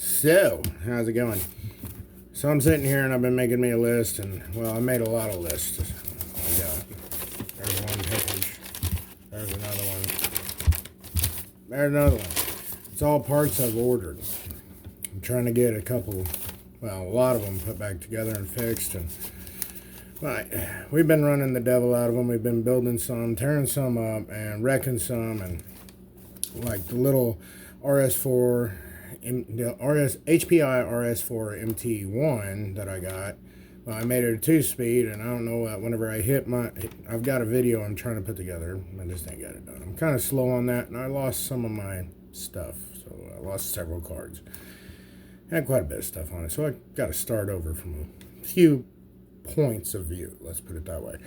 So, how's it going? So I'm sitting here and I've been making me a list, and well, I made a lot of lists. There's one page. There's another one. There's another one. It's all parts I've ordered. I'm trying to get a lot of them put back together and fixed, and we've been running the devil out of them. We've been building some, tearing some up, and wrecking some, and like the little RS4, the HPI RS4 MT1 that I got. Well, I made it a 2-speed, and I don't know what, whenever I hit I've got a video I'm trying to put together. I just ain't got it done. I'm kind of slow on that, and I lost some of my stuff. So I lost several cards. I had quite a bit of stuff on it, so I got to start over from a few points of view. Let's put it that way.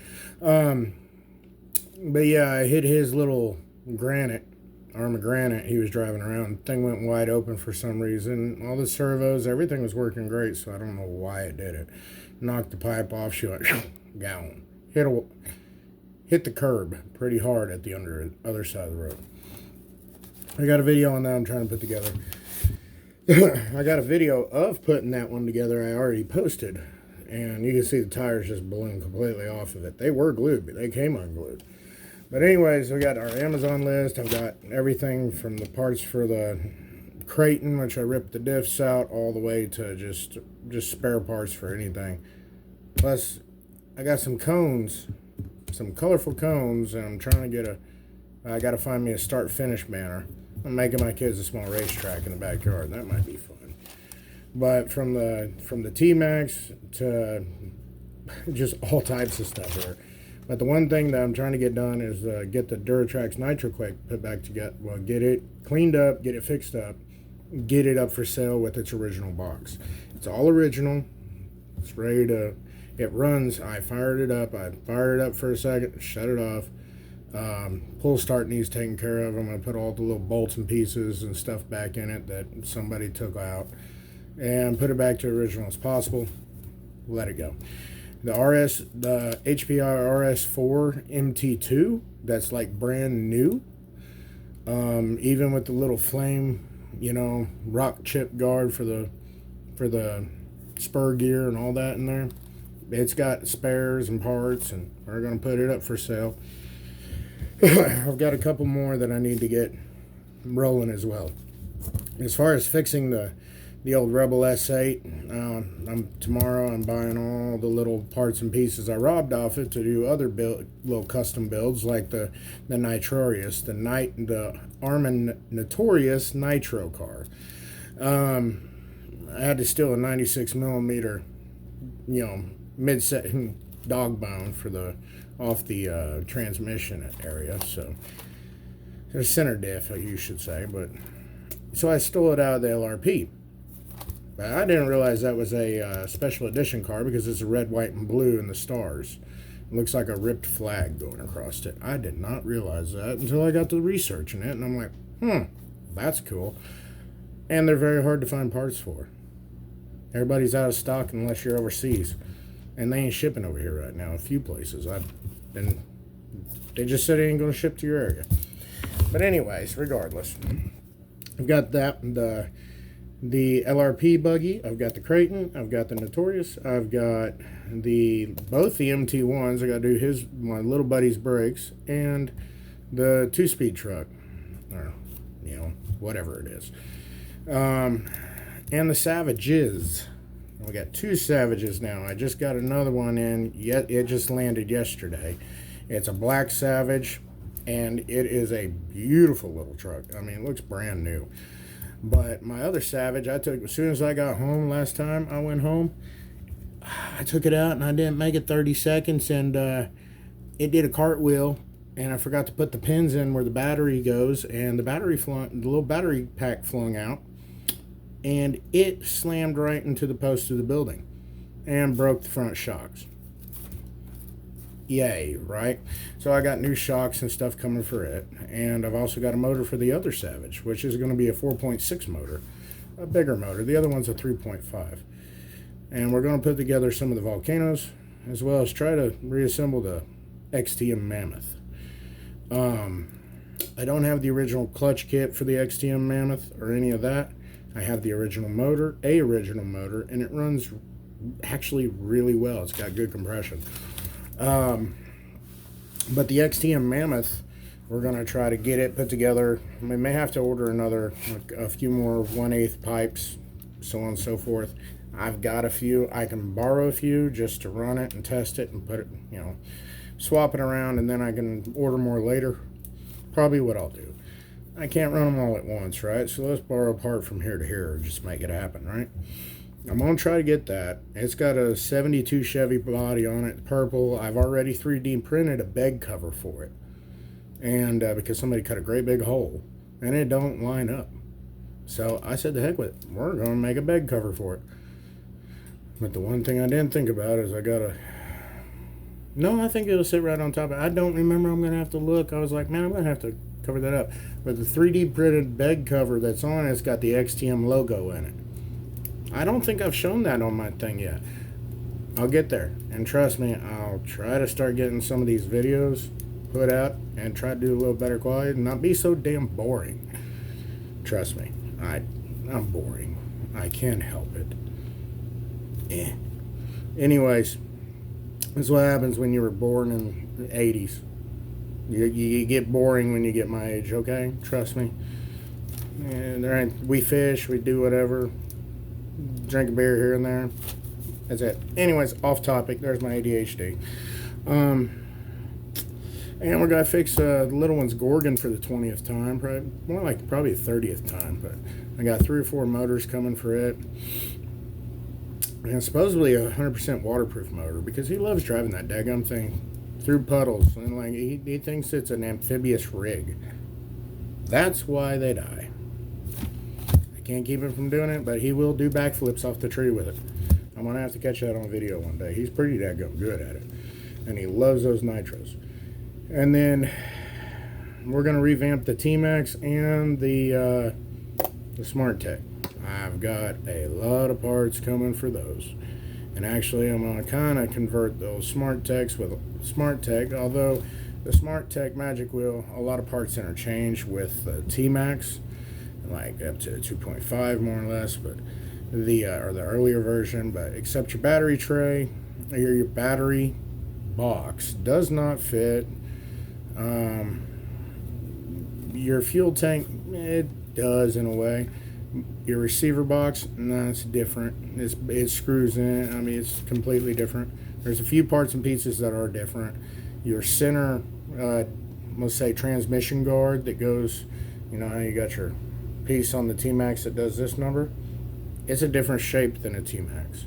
But yeah, I hit his little Arma Granite he was driving around. The thing went wide open for some reason. All the servos, everything was working great, so I don't know why it did it. Knocked the pipe off, she went gone. Hit the curb pretty hard at the other side of the road. I got a video on that I'm trying to put together. I got a video of putting that one together I already posted, and you can see the tires just blowing completely off of it. They were glued, but they came unglued. But anyways, we got our Amazon list. I've got everything from the parts for the Creighton, which I ripped the diffs out, all the way to just spare parts for anything. Plus, I got some cones, some colorful cones, and I'm trying to I got to find me a start-finish banner. I'm making my kids a small racetrack in the backyard. That might be fun. But from the T-Max to just all types of stuff here. But the one thing that I'm trying to get done is get the Duratrax Nitro Quick put back together. Well, get it cleaned up, get it fixed up, get it up for sale with its original box. It's all original. It's ready to. It runs. I fired it up for a second, shut it off. Pull start needs taken care of. I'm going to put all the little bolts and pieces and stuff back in it that somebody took out, and put it back to original as possible. Let it go. The HPI RS4 MT2, that's like brand new. Even with the little flame, rock chip guard for the spur gear and all that in there. It's got spares and parts, and we're going to put it up for sale. I've got a couple more that I need to get rolling as well. As far as fixing the old Rebel S8, tomorrow I'm buying all the little parts and pieces I robbed off it to do other little custom builds, like the Nitorious, the Arma Notorious Nitro car. I had to steal a 96 millimeter, mid-set dog bone off the transmission area, so there's center diff, you should say. But so I stole it out of the LRP. But I didn't realize that was a special edition car, because it's a red, white, and blue in the stars. It looks like a ripped flag going across it. I did not realize that until I got to researching it, and I'm like, that's cool. And they're very hard to find parts for. Everybody's out of stock unless you're overseas. And they ain't shipping over here right now. A few places. They just said it ain't going to ship to your area. But anyways, regardless. I've got the LRP buggy. I've got the Creighton. I've got the Notorious. I've got both the MT1s. I got to do my little buddy's brakes. And the 2-speed truck. Or, whatever it is. And the Savages. We got 2 Savages now. I just got another one in. It just landed yesterday. It's a black Savage, and it is a beautiful little truck. I mean, it looks brand new. But my other Savage, I took as soon as I got home last time I went home, I took it out and I didn't make it 30 seconds, and it did a cartwheel, and I forgot to put the pins in where the battery goes, and the little battery pack flung out. And it slammed right into the post of the building and broke the front shocks. Yay, right? So I got new shocks and stuff coming for it. And I've also got a motor for the other Savage, which is going to be a 4.6 motor, a bigger motor. The other one's a 3.5. And we're going to put together some of the Volcanoes, as well as try to reassemble the XTM Mammoth. I don't have the original clutch kit for the XTM Mammoth or any of that. I have the original motor, and it runs actually really well. It's got good compression. But the XTM Mammoth, we're going to try to get it put together. We may have to order another, like a few more 1/8 pipes, so on and so forth. I've got a few. I can borrow a few just to run it and test it and put it, swap it around, and then I can order more later. Probably what I'll do. I can't run them all at once, right? So let's borrow a part from here to here and just make it happen, right? I'm going to try to get that. It's got a 72 Chevy body on it, purple. I've already 3D printed a bed cover for it. And because somebody cut a great big hole, and it don't line up. So I said, the heck with it. We're going to make a bed cover for it. But the one thing I didn't think about is I got to... No, I think it'll sit right on top of it. I don't remember. I'm going to have to look. I was like, man, I'm going to have to cover that up. But the 3D printed bed cover that's on it's got the XTM logo in it. I don't think I've shown that on my thing yet. I'll get there. And trust me, I'll try to start getting some of these videos put out and try to do a little better quality and not be so damn boring. Trust me, I'm boring. I can't help it. Anyways, this is what happens when you were born in the 80s. You get boring when you get my age, okay? Trust me. And we fish, we do whatever. Drink a beer here and there. That's it. Anyways, off topic. There's my ADHD. And we're going to fix the little one's Gorgon for the 20th time. Probably the 30th time. But I got 3 or 4 motors coming for it. And it's supposedly a 100% waterproof motor because he loves driving that daggum thing through puddles. And like he thinks it's an amphibious rig. That's why they die. Can't keep him from doing it, but he will do backflips off the tree with it. I'm going to have to catch that on video one day. He's pretty daggone good at it. And he loves those nitros. And then we're going to revamp the T-Max and the Smart Tech. I've got a lot of parts coming for those. And actually, I'm going to kind of convert those Smart Techs with Smart Tech, although the Smart Tech Magic Wheel, a lot of parts interchange with the T-Max. Like up to 2.5 more or less, but the earlier version, but except your battery tray or your battery box does not fit. Your fuel tank, it does in a way. Your receiver box, no, it's different. It screws in. I mean, it's completely different. There's a few parts and pieces that are different. Your center, let's say transmission guard that goes, how you got your piece on the T-Max that does this number, it's a different shape than a T-Max.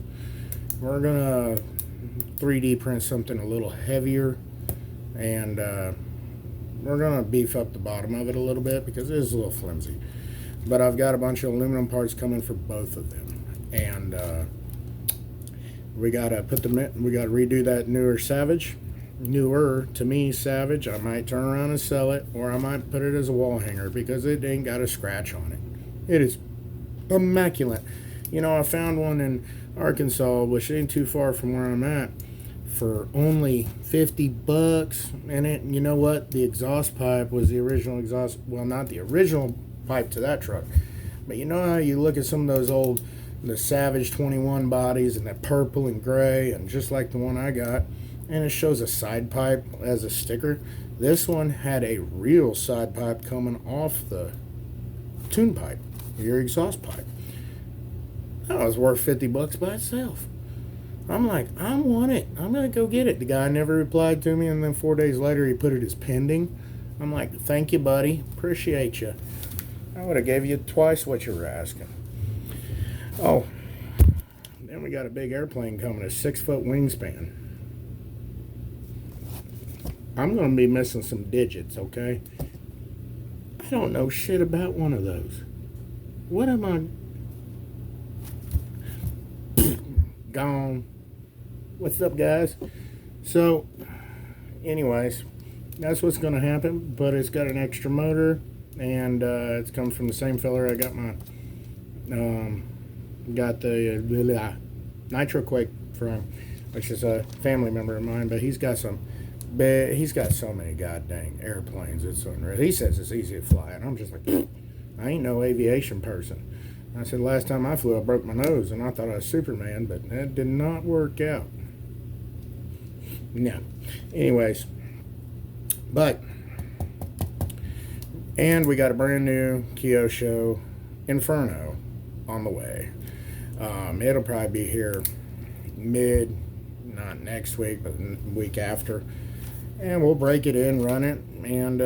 We're gonna 3D print something a little heavier, and we're gonna beef up the bottom of it a little bit because it is a little flimsy. But I've got a bunch of aluminum parts coming for both of them, and we gotta redo that newer to me Savage. I might turn around and sell it, or I might put it as a wall hanger because it ain't got a scratch on it. It is immaculate. I found one in Arkansas, which ain't too far from where I'm at, for only $50. And it, you know what? The exhaust pipe was the original exhaust. Well, not the original pipe to that truck, but you know how you look at some of those the Savage 21 bodies and that purple and gray, and just like the one I got. And it shows a side pipe as a sticker. This one had a real side pipe coming off the tune pipe, your exhaust pipe. That was worth $50 by itself. I'm like, I want it. I'm going to go get it. The guy never replied to me, and then 4 days later he put it as pending. I'm like, thank you, buddy. Appreciate you. I would have gave you twice what you were asking. Oh, then we got a big airplane coming, a 6-foot wingspan. I'm going to be missing some digits, okay? I don't know shit about one of those. What am I... Gone. What's up, guys? So, anyways, that's what's going to happen, but it's got an extra motor, and it's come from the same feller I got my... got the Nitro Quake from, which is a family member of mine, but he's got so many goddamn airplanes. It's unreal. He says it's easy to fly, and I'm just like, I ain't no aviation person. I said, last time I flew, I broke my nose, and I thought I was Superman, but that did not work out. No. Anyways, but, and we got a brand new Kyosho Inferno on the way. It'll probably be here not next week, but the week after. And we'll break it in, run it, and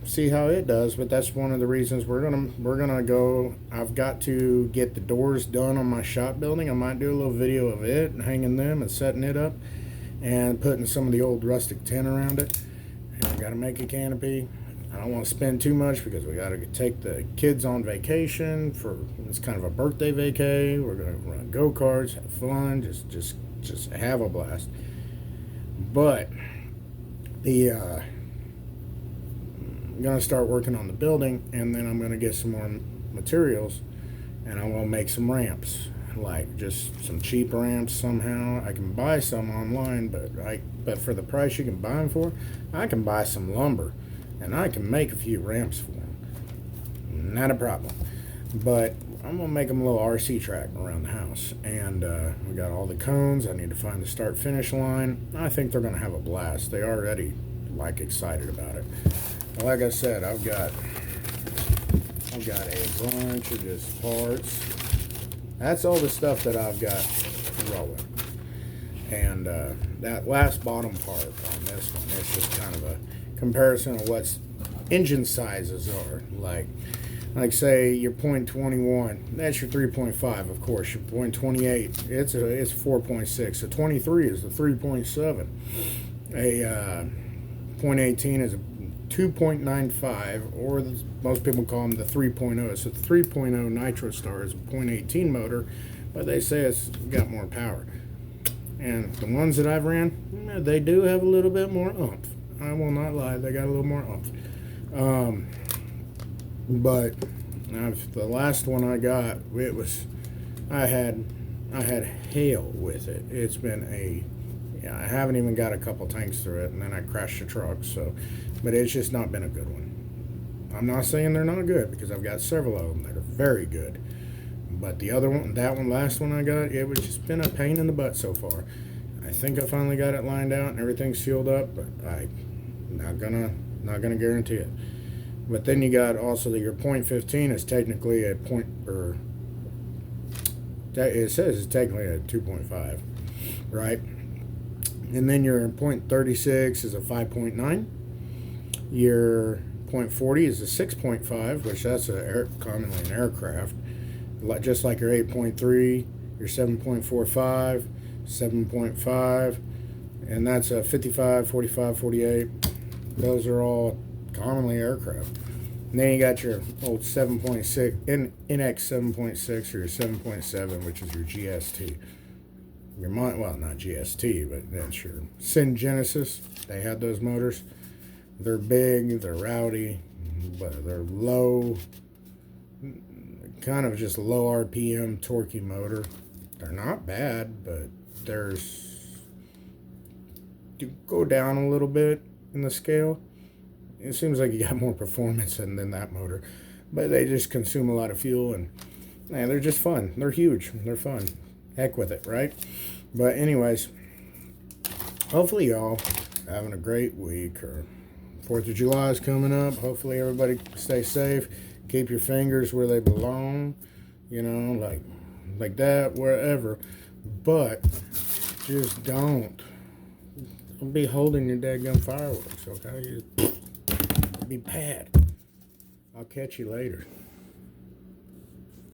see how it does. But that's one of the reasons we're gonna go. I've got to get the doors done on my shop building. I might do a little video of it, and hanging them and setting it up, and putting some of the old rustic tin around it. And I gotta make a canopy. I don't want to spend too much because we got to take the kids on vacation it's kind of a birthday vacay. We're going to run go-karts, have fun, just have a blast. But I'm going to start working on the building, and then I'm going to get some more materials, and I'm going to make some ramps, like just some cheap ramps somehow. I can buy some online, but for the price you can buy them for, I can buy some lumber. And I can make a few ramps for them. Not a problem. But I'm going to make them a little RC track around the house. And we got all the cones. I need to find the start-finish line. I think they're going to have a blast. They already, excited about it. Like I said, I've got a bunch of just parts. That's all the stuff that I've got rolling. And that last bottom part on this one, it's just kind of a comparison of what engine sizes are. Like say your 0.21, that's your 3.5, of course. Your 0.28, it's 4.6. A 23 is the 3.7. A 0.18 is a 2.95, or most people call them the 3.0. So the 3.0 Nitro Star is a 0.18 motor, but they say it's got more power. And the ones that I've ran, they do have a little bit more oomph. I will not lie, they got a little more oomph. But the last one I got, I had hail with it. It's been I haven't even got a couple tanks through it, and then I crashed the truck. But it's just not been a good one. I'm not saying they're not good, because I've got several of them that are very good. But the other one, last one I got, it was just been a pain in the butt so far. I think I finally got it lined out and everything's sealed up, but I'm not gonna guarantee it. But then you got also that your 0.15 is technically a point, or it says it's technically a 2.5, right? And then your 0.36 is a 5.9. Your 0.40 is a 6.5, which that's commonly an aircraft. Just like your 8.3, your 7.45, 7.5, and that's a 55, 45, 48. Those are all commonly aircraft. And then you got your old 7.6, NX 7.6, or your 7.7, which is your GST. Well, not GST, but that's your Syngenesis. They had those motors. They're big, they're rowdy, but they're low, kind of just low RPM, torquey motor. They're not bad, but you go down a little bit in the scale. It seems like you got more performance than that motor, but they just consume a lot of fuel, and they're just fun. They're huge. They're fun. Heck with it, right? But anyways, hopefully y'all having a great week. Or 4th of July is coming up. Hopefully everybody stay safe. Keep your fingers where they belong. Like that, wherever. But just don't be holding your dadgum fireworks, okay? Be bad. I'll catch you later.